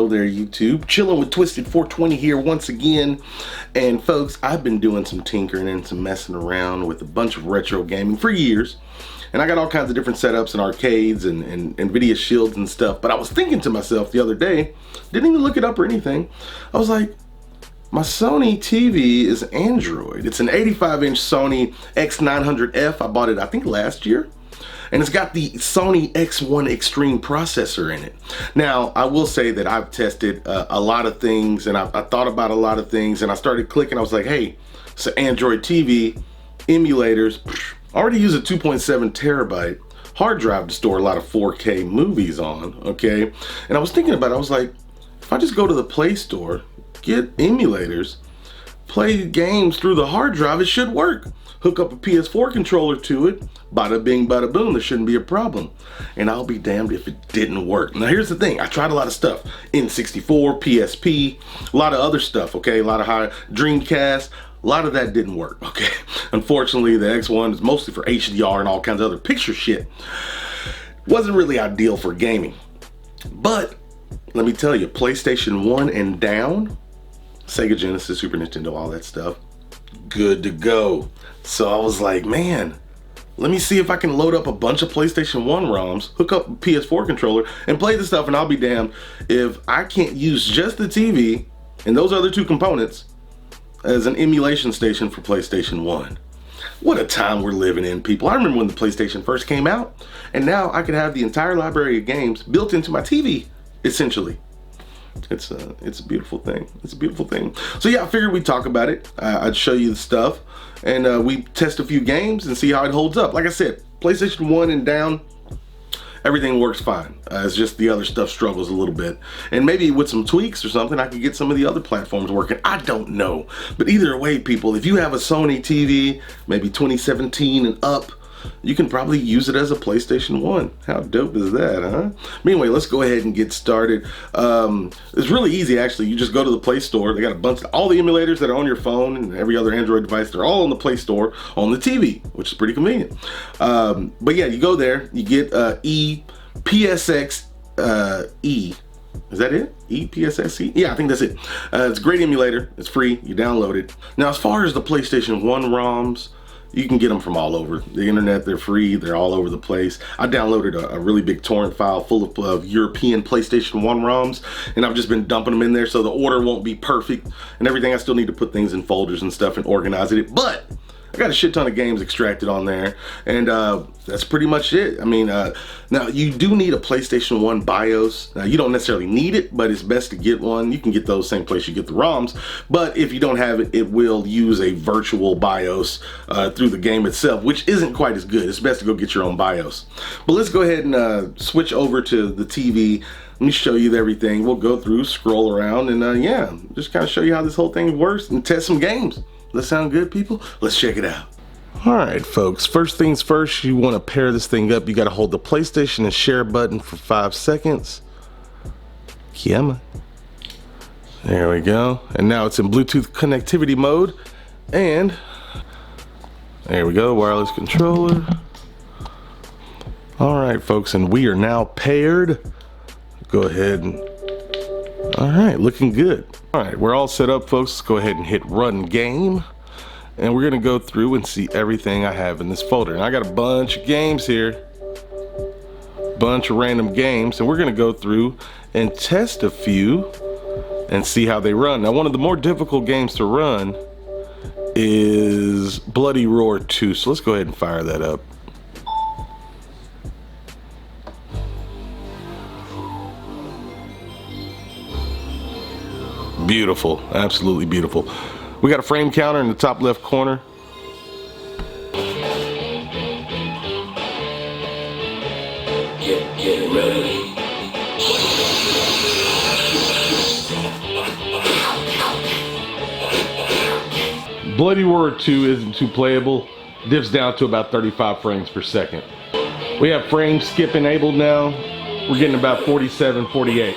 Hello there, YouTube. Chilling with Twisted 420 here once again. And folks, I've been doing some tinkering and some messing around with a bunch of retro gaming for years. And I got all kinds of different setups and arcades and NVIDIA shields and stuff. But I was thinking to myself the other day, didn't even look it up or anything. I was like, my Sony TV is Android. It's an 85-inch Sony X900F. I bought it, I think, last year. And it's got the Sony X1 Extreme processor in it. Now, I will say that I've tested a lot of things, and I thought about a lot of things, and I started clicking. I was like, hey, it's an Android TV, emulators. I already use a 2.7 terabyte hard drive to store a lot of 4K movies on, okay? And I was thinking about it. I was like, if I just go to the Play Store, get emulators, play games through the hard drive, it should work. Hook up a PS4 controller to it, bada bing, bada boom, there shouldn't be a problem. And I'll be damned if it didn't work. Now here's the thing, I tried a lot of stuff. N64, PSP, a lot of other stuff, okay? A lot of high Dreamcast, a lot of that didn't work, okay? Unfortunately, the X1 is mostly for HDR and all kinds of other picture shit. Wasn't really ideal for gaming. But, let me tell you, PlayStation 1 and down, Sega Genesis, Super Nintendo, all that stuff, good to go. So I was like, man, let me see if I can load up a bunch of PlayStation 1 ROMs, hook up a PS4 controller, and play the stuff, and I'll be damned if I can't use just the TV and those other two components as an emulation station for PlayStation 1. What a time we're living in, people. I remember when the PlayStation first came out, and now I could have the entire library of games built into my TV, essentially. It's a beautiful thing. It's a beautiful thing. So yeah, I figured we'd talk about it. I'd show you the stuff, and we test a few games and see how it holds up. Like I said, PlayStation 1 and down, everything works fine. It's just the other stuff struggles a little bit. And maybe with some tweaks or something, I could get some of the other platforms working. I don't know. But either way, people, if you have a Sony TV, maybe 2017 and up, you can probably use it as a PlayStation 1. How dope is that, huh? But anyway, let's go ahead and get started. It's really easy, actually. You just go to the Play Store. They got a bunch of all the emulators that are on your phone and every other Android device. They're all on the Play Store on the TV, which is pretty convenient. But yeah, you go there. You get PSX E. Is that it? EPSSC? Yeah, I think that's it. It's a great emulator. It's free. You download it. Now, as far as the PlayStation 1 ROMs, you can get them from all over the internet. They're free. They're all over the place. I downloaded a really big torrent file full of European PlayStation 1 ROMs, and I've just been dumping them in there so the order won't be perfect and everything. I still need to put things in folders and stuff and organize it, but I got a shit ton of games extracted on there, and that's pretty much it. I mean, now you do need a PlayStation 1 BIOS. Now you don't necessarily need it, but it's best to get one. You can get those same place you get the ROMs, but if you don't have it, it will use a virtual BIOS through the game itself, which isn't quite as good. It's best to go get your own BIOS. But let's go ahead and switch over to the TV. Let me show you everything. We'll go through, scroll around, and yeah, just kind of show you how this whole thing works and test some games. That sound good, people? Let's check it out. All right, folks, first things first, you want to pair this thing up. You got to hold the PlayStation and share button for 5 seconds. Yeah, there we go. And now it's in Bluetooth connectivity mode. And there we go, wireless controller. All right, folks, and we are now paired. Go ahead and, all right, looking good. All right, we're all set up, folks. Let's go ahead and hit run game. And we're gonna go through and see everything I have in this folder. And I got a bunch of games here, bunch of random games, and we're gonna go through and test a few and see how they run. Now, one of the more difficult games to run is Bloody Roar 2. So let's go ahead and fire that up. Beautiful, absolutely beautiful. We got a frame counter in the top left corner. Get ready. Bloody Roar 2 isn't too playable. Dips down to about 35 frames per second. We have frame skip enabled now. We're getting about 47, 48.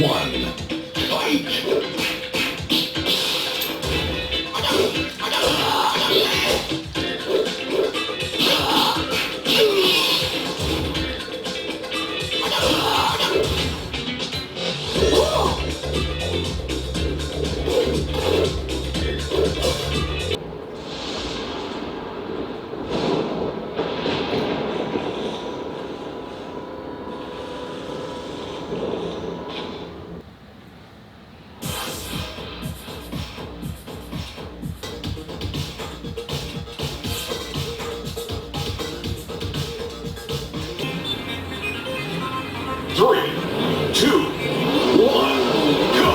one, fight! Three, two, one, go!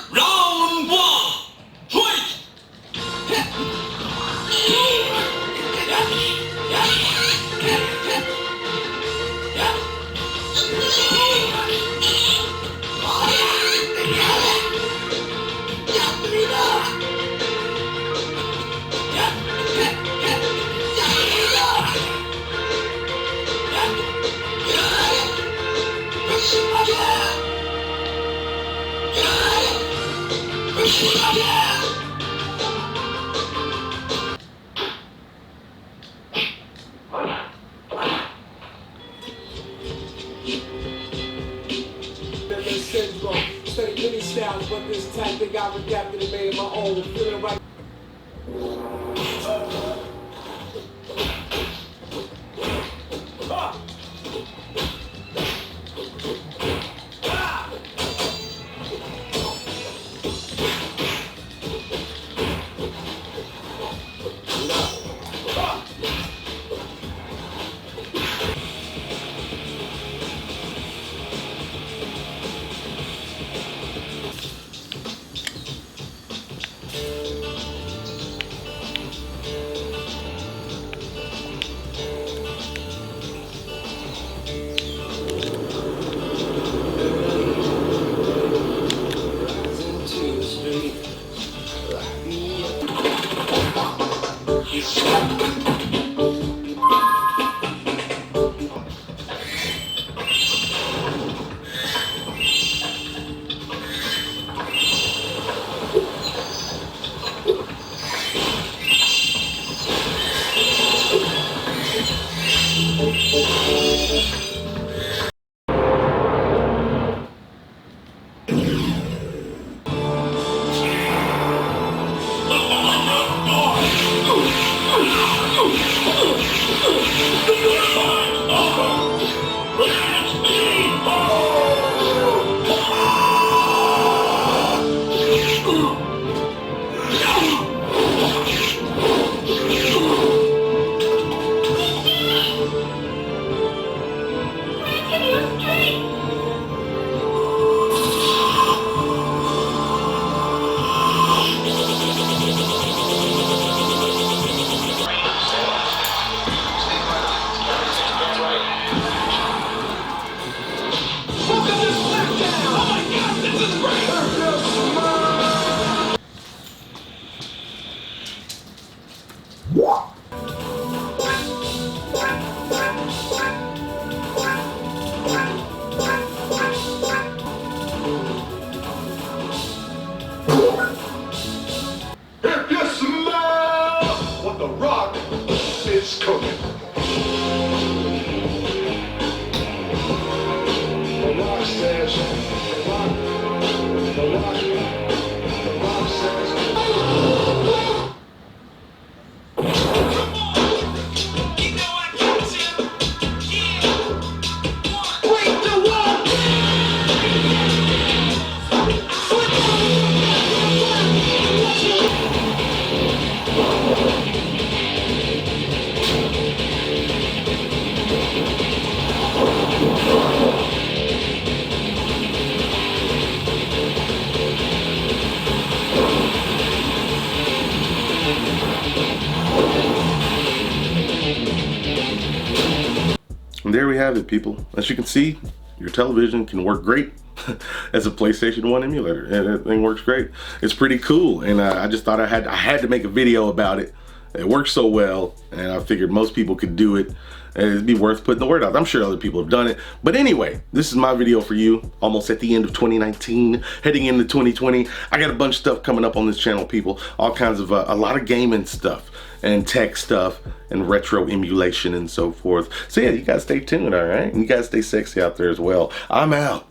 Round one, fight! Syndrome. Studied many styles, but this tactic I've adapted and made my own. Feeling right. If you smell what the rock is cooking. The rock says, the rock says, And there we have it, people. As you can see, your television can work great as a PlayStation 1 emulator, and that thing works great. It's pretty cool, and I just thought I had to make a video about it. It works so well, and I figured most people could do it, and it'd be worth putting the word out. I'm sure other people have done it, but anyway, this is my video for you. Almost at the end of 2019, heading into 2020. I got a bunch of stuff coming up on this channel, people. All kinds of a lot of gaming stuff and tech stuff and retro emulation and so forth. So yeah, you guys stay tuned, all right? And you guys stay sexy out there as well. I'm out.